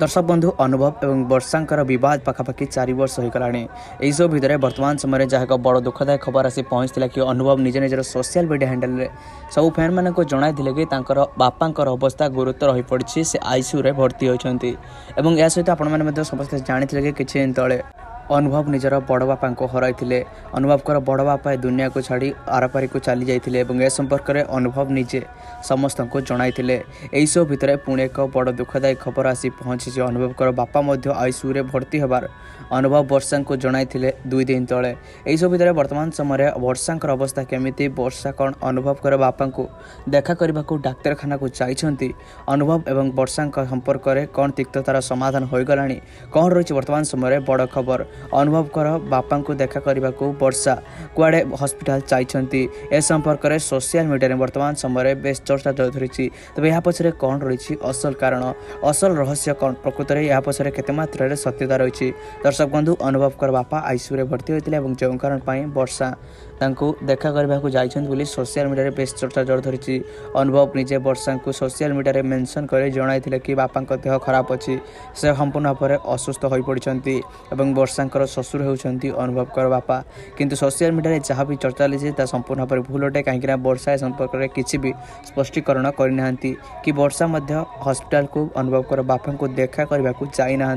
दर्शक बंधु अनुभव एवं वर्षांकर बद पाखापाखि 4 वर्ष होगला यही सब भितर वर्तमान समय जहाँ एक बड़ दुखदायक खबर आसी पहुँचला कि अनुभव निज निजर सोशल मीडिया हैंडल में सब फैन मान जन कि बापा अवस्था गुरुतर हो पड़ी से आईसीयू रे भर्ती होती यह सहित आपने समस्त जानी कि किसी दिन तले अनुभव निजर बड़ बापा को हर अनुभव बड़ बापा दुनिया को छाड़ी आरपारी को चली जाते संपर्क में अनुभव निजे समस्त को जन यही सब भितर पुणे एक बड़ दुखदायक खबर आसी पहुंची अनुभव बापा आईसीयू रे भर्ती होबार अनुभव वर्षा को जन 2 दिन तले यही सब भितर वर्तमान समय वर्षा अवस्था केमिति वर्षा कौन अनुभव बापा को देखा करने को डाक्तरखाना को चाहिए अनुभव एवं वर्षा संपर्क में कौन तिक्ततार समाधान हो गला कौन रही वर्तमान समय बड़ खबर अनुभव बापा को देखा करने को वर्षा कुआड़े हस्पिटाल चाहिए ए संपर्क में सोशल मीडिया वर्तमान समय बेस चर्चा जो धरी तेज यह पछरे कौन रही असल कारण असल रहस्य कौन प्रकृत में यह पछरे केते मात्रा सत्यता रही दर्शक बंधु अनुभव बापा आईसीयू रे भर्ती होते जो कारण वर्षा देखा करने को जाइए सोशल मीडिया बेस चर्चा जोर धरी अनुभव निजे वर्षा को सोशल मीडिया मेंशन कर जन कि बापा देह खराब अच्छी से संपूर्ण भाव में असुस्थ हो पड़ती वर्षा ससुर होती अनुभव बापा किंतु सोशल मीडिया जहाँ भी चर्चा चली संपूर्ण भाव में भूल अटे कहीं वर्षा संपर्क में किसी भी स्पष्टीकरण करना कि वर्षा हस्पिटाल को अनुभव बापा को देखा करने को जाना।